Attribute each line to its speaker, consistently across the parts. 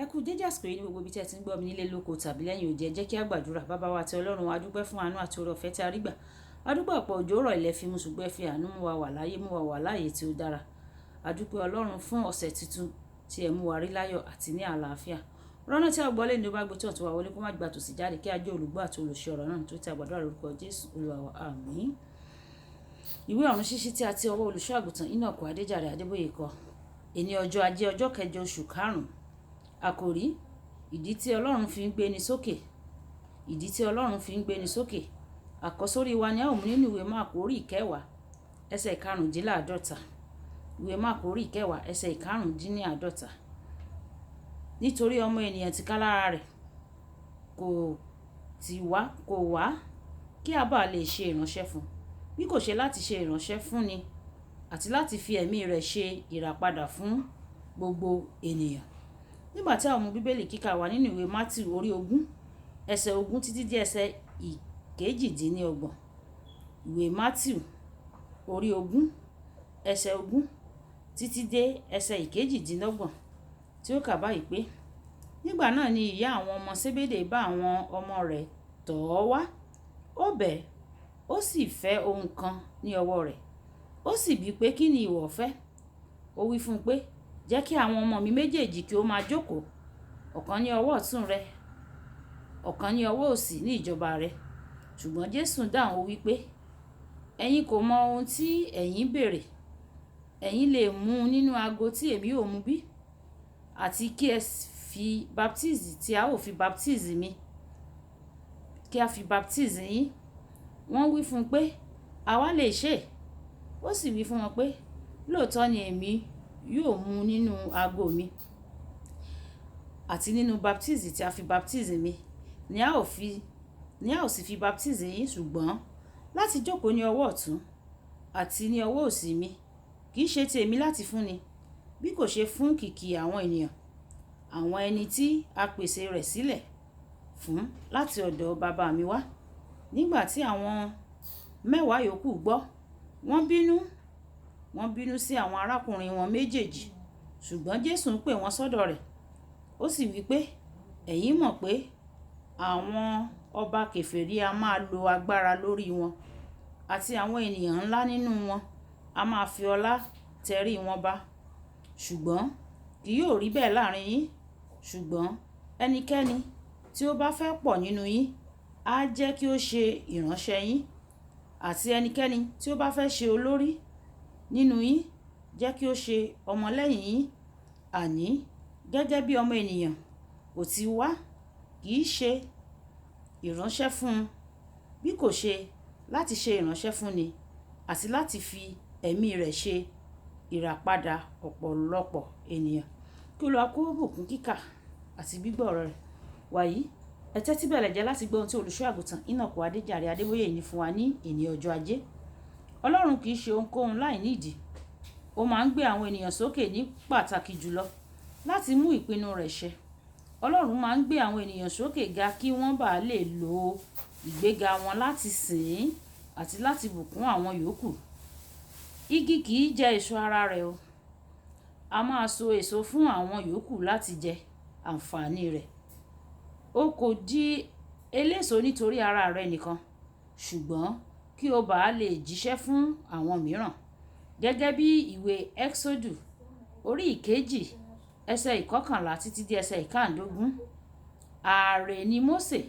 Speaker 1: Ẹ kú dédé àsìkò yìí ní gbogbo ibi tí ẹ ti ń gbọ́ mi nílé lóko tàbí lẹ́yìn odi. Ẹ jẹ́ kí a gbàdúrà. Bàbá wa àti Ọlọ́run wa, a dúpẹ́ fún àánú àti oore ọ̀fẹ́ tí a rí gbà. A dúpẹ́ ọ̀pọ̀ òjò rọ̀ ilẹ̀ fi mu, ṣùgbọ́n ẹ fi àánú mú wa wà láyé, mú wa wà láàyè tí ó dára. A dúpẹ́ Ọlọ́run fún ọ̀sẹ̀ tuntun tí ẹ mú wa rí láyọ̀ àti ní àlàáfíà. Rọ́nà tí a gbọ́ lé ní ó bá gbé tán tó wa wọlé, kó má gba tòsí jáde, kí a jẹ́ olùgbọ́ àti olùṣe ọ̀rọ̀ náà tó ti àgbàdo lórúkọ Jésù Olúwa wa. Àmín. Ìwé ọ̀run ṣíṣí tí a ti ọwọ́ olùṣọ́ àgùntàn Enoch Adeboye kọ. Èní ọjọ́ Ajé ọjọ́ kẹjọ oṣù karùn-ún. Àkòrí: ìdí tí Ọlọ́run fi ń gbéni sókè. Ìdí tí Ọlọ́run fi ń gbéni sókè. Àkọ́sórí wa ni a ó mú nínú ìwé Máàkù orí ìkẹwàá ẹsẹ̀ ìkarùndínláàdọ́ta. Ìwé Máàkù orí ìkẹwàá ẹsẹ̀ ìkarùndínláàdọ́ta. Nítorí ọmọ ènìyàn tìkálára rẹ̀ kò wá kí a bá lè ṣe ìránṣẹ́ fún, bí kò ṣe láti ṣe ìránṣẹ́ fún ni àti láti fi ẹ̀mí rẹ̀ ṣe ìràpadà fún gbogbo ènìyàn. Nígbà tí a mú bíbélì kíkà wá nínú ìwé Mátíù orí 20 ẹsẹ̀ 20 títí dé ẹsẹ̀ ìkejìdínlọ́gbọ̀n. Ìwé Mátíù orí 20 ẹsẹ̀ 20 títí dé ẹsẹ̀ ìkejìdínlọ́gbọ̀n, tí ó kà báyìí pé: nígbà náà ni ìyá àwọn ọmọ Sébédè bá àwọn ọmọ rẹ̀ tọ̀ ọ́ wá. Ó bẹ̀ ẹ́, ó sì fẹ́ ohun kan ní ọwọ́ rẹ̀. Ó sì bi pé, kí ni ìwọ fẹ́? Ó wí fún un pé, jẹ́ kí àwọn ọmọ mi méjèèjì kí ó máa jókòó, ọ̀kan ní ọwọ́ ọ̀tún rẹ, ọ̀kan ní ọwọ́ òsì ní ìjọba rẹ. Ṣùgbọ́n Jésù dáhùn, ó wí pé, ẹ̀yin kò mọ ohun tí ẹ̀yin béèrè. Ẹ̀yin lè mu nínú ago tí èmi ó mu bí? Àti kí ẹ fi baptizi tí a ó fi baptizi mi, kí a fi baptizi yín. Wọ́n wí fún un pé, àwa lè ṣe. Ó sì wí fún wọn pé, lóòótọ́ ni èmi yóò mu nínú ago mi, àti nínú baptizi tí a fi baptizi mi ni a ó sì fi baptizi yín. Ṣùgbọ́n láti jókòó ní ọwọ́ ọ̀tún àti ní ọwọ́ òsì mi kì í ṣe tèmi láti fúnni, bí kò ṣe fún kìkì àwọn ènìyàn, àwọn ẹni tí a pèsè rẹ̀ sílẹ̀ fún láti ọ̀dọ̀ bàbá mi wá. Nígbà tí àwọn mẹ́wàá yòókù gbọ́, wọ́n bínú sí àwọn arákùnrin wọn méjèèjì. Ṣùgbọ́n Jésù ń pè wọ́n sọ́dọ̀ rẹ̀. Ó sì wí pé, ẹ̀yin mọ̀ pé àwọn ọba kèfèrí a máa lo agbára lórí wọn, àti àwọn ènìyàn ńlá nínú wọn a máa fi ọlá tẹrí wọn ba. Ṣùgbọ́n kì yóò rí bẹ́ẹ̀ láàrin yín. Ṣùgbọ́n ẹnikẹ́ni tí ó bá fẹ́ pọ̀ nínú yín á jẹ́ kí ó ṣe ìránṣẹ́ yín, àti ẹnikẹ́ni tí ó bá fẹ́ ṣe olórí nínú yín jẹ́ kí ó ṣe ọmọlẹ́yìn yín. Àní gẹ́gẹ́ bí ọmọ ènìyàn kò ti wá, kì í ṣe ìránṣẹ́ fún, bí kò ṣe láti ṣe ìránṣẹ́ fún ni, àti láti fi ẹ̀mí rẹ̀ ṣe ìràpadà ọ̀pọ̀lọpọ̀ ènìyàn. Kí Olúwa kó bùkún kíkà àti gbígbọ́ ọ̀rọ̀ rẹ̀. Wàyí, ẹ tẹ́tí bẹ̀lẹ̀ jẹ́ láti gbọ́ ohun tí olùṣọ́ àgùntàn Enoch Adeboye ní fún wa ní èní ọjọ́ Ajé. Ọlọ́run kì í ṣe ohunkóhun láì nídìí. Ó máa ń gbé àwọn ènìyàn sókè ní pàtàkì jùlọ láti mú ìpinnu rẹ̀ ṣẹ. Ọlọ́run máa ń gbé àwọn ènìyàn sókè ga kí wọ́n bá lè lo ìgbéga wọn láti sìn ín àti láti bùkún àwọn yòókù. Igi kì í jẹ èso ara rẹ̀ o. A máa so èso fún àwọn yòókù láti jẹ àǹfààní rẹ̀. O kò di eléso nítorí ara rẹ nìkan, ṣùgbọ́n kí o bá lè jíṣẹ́ fún àwọn mìíràn. Gẹ́gẹ́ bí ìwé Ẹ́kísódù orí ìkejì ẹsẹ̀ ìkọkànlá títí dé ẹsẹ̀ ìkáǹdógún. Ààrẹ ni Mósè,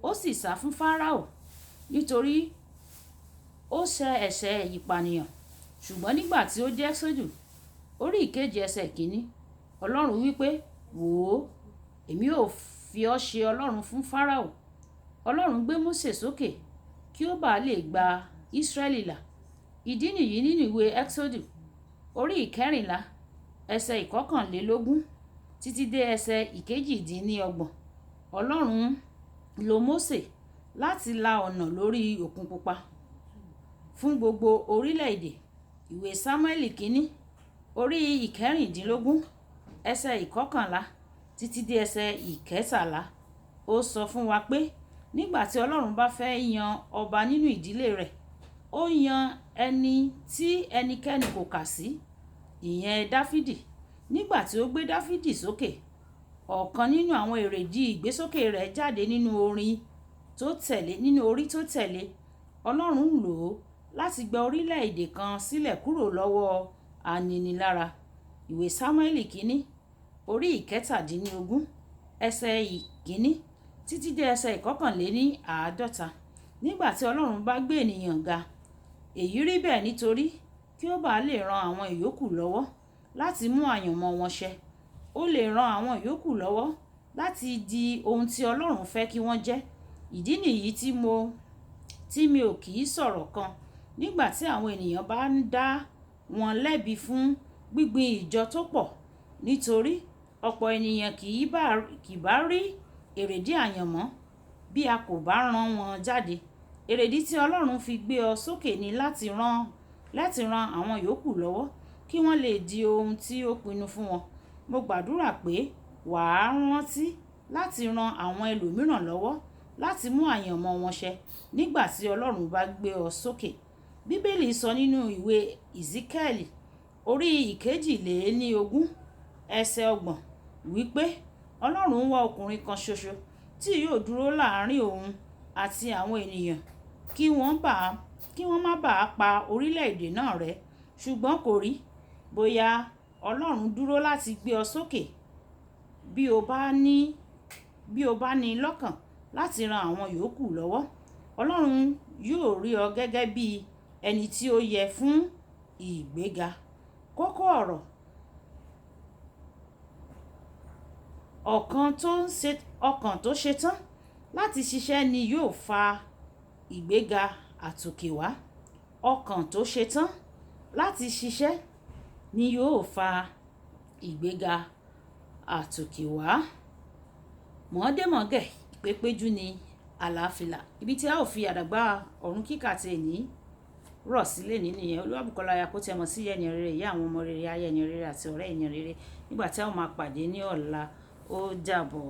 Speaker 1: ó sì sá fún Fáráò nítorí ó ṣẹ̀ ẹ̀ṣẹ̀ ìpànìyàn. Ṣùgbọ́n nígbà tí ó dé Ẹ́kísódù orí ìkejì ẹsẹ̀ ìkíní, Ọlọ́run wí pé, wò ó, èmi ó fi ọ́ ṣe Ọlọ́run fún Fáráò. Ọlọ́run gbé Mósè sókè kí ó bá lè gba Ísírẹ́lì là. Ìdí nìyí nínú ìwé Ẹ́kísódù orí ìkẹrìnlá ẹsẹ̀ ìkọkànlélógún títí dé ẹsẹ̀ ìkejìdínlọ́gbọ̀n. Ọlọ́run lo Mósè láti la ọ̀nà lórí Òkun Pupa fún gbogbo orílẹ̀-èdè. Ìwé Sámúẹ́lì kínní orí ìkẹrìndínlógún ẹsẹ̀ ìkọkànlá títí dé ẹsẹ̀ ìkẹtàlá. Ó sọ fún wa pé nígbà tí Ọlọ́run bá fẹ́ yan ọba nínú ìdílé rẹ̀, ó yan ẹni tí ẹnikẹ́ni kò kà sí, ìyẹn Dáfídì. Nígbà tí ó gbé Dáfídì sókè, ọ̀kan nínú àwọn èrèdí ìgbésókè rẹ̀ jáde nínú orí tó tẹ̀lé. Ọlọ́run lò ó láti gba orílẹ̀-èdè kan sílẹ̀ kúrò lọ́wọ́ aninilára. Ìwé Sámúẹ́lì kínní orí ìkẹtàdínlógún ẹsẹ̀ ìkínní títí dé ẹsẹ̀ ìkọkànléníàádọ́ta. Nígbà tí Ọlọ́run bá gbé ènìyàn ga, èyí rí bẹ́ẹ̀ nítorí kí ó bàa lè ran àwọn ìyókù lọ́wọ́ láti mú àyànmọ́ wọn ṣẹ. Ó lè ran àwọn ìyókù lọ́wọ́ láti di ohun tí Ọlọ́run fẹ́ kí wọ́n jẹ́. Ìdí nìyí tí mi ò kì í sọ̀rọ̀ kan nígbà tí àwọn ènìyàn bá ń dá wọn lẹ́bi fún gbígbin ìjọ tó pọ̀, nítorí ọ̀pọ̀ ènìyàn kì í bá rí èrèdí àyànmọ́ bí a kò bá rán wọn jáde. Èrèdí tí Ọlọ́run fi gbé ọ sókè ni láti ran àwọn yòókù lọ́wọ́ kí wọ́n lè di ohun tí ó pinnu fún wọn. Mo gbàdúrà pé wàá rántí láti ran àwọn ẹlòmíràn lọ́wọ́ láti mú àyànmọ́ wọn ṣẹ nígbà tí Ọlọ́run bá gbé ọ sókè. Bíbélì sọ nínú ìwé Ìsíkẹ́ẹ̀lì orí ìkejìléníogún ẹsẹ̀ 30 wípé Ọlọ́run ń wá ọkùnrin kan ṣoṣo tí yóò dúró láàrin òun àti àwọn ènìyàn kí wọ́n má bàa pa orílẹ̀-èdè náà rẹ́. Ṣùgbọ́n kò rí. Bóyá Ọlọ́run dúró láti gbé ọ sókè bí o bá ní lọ́kàn láti ran àwọn yòókù lọ́wọ́. Ọlọ́run yóò rí ọ gẹ́gẹ́ bí ẹni tí ó yẹ fún ìgbéga. Kókó ọ̀rọ̀: ọkàn tó ṣetán láti ṣiṣẹ́ ni yóò fa ìgbéga àtòkè wá. Ọkàn tó ṣetán láti ṣiṣẹ́ ni yóò fa ìgbéga àtòkè wá. Mọ̀ọ́démọ̀ọ́gẹ̀ ìpépéjú ni àlàáfíà. Ibi tí a ó fi àdàgbà ọ̀run kíkà ti èní rọ̀ sílẹ̀ nìyẹn. Olúwàbùkọ́lá Ayakótẹ́mọ sí ẹni rere, ìyá àwọn ọmọ rere, aya ẹni rere àti ọ̀rẹ́ ẹni rere. Nígbà tí a ó máa pàdé ní ọ̀la, ó dàbọ̀.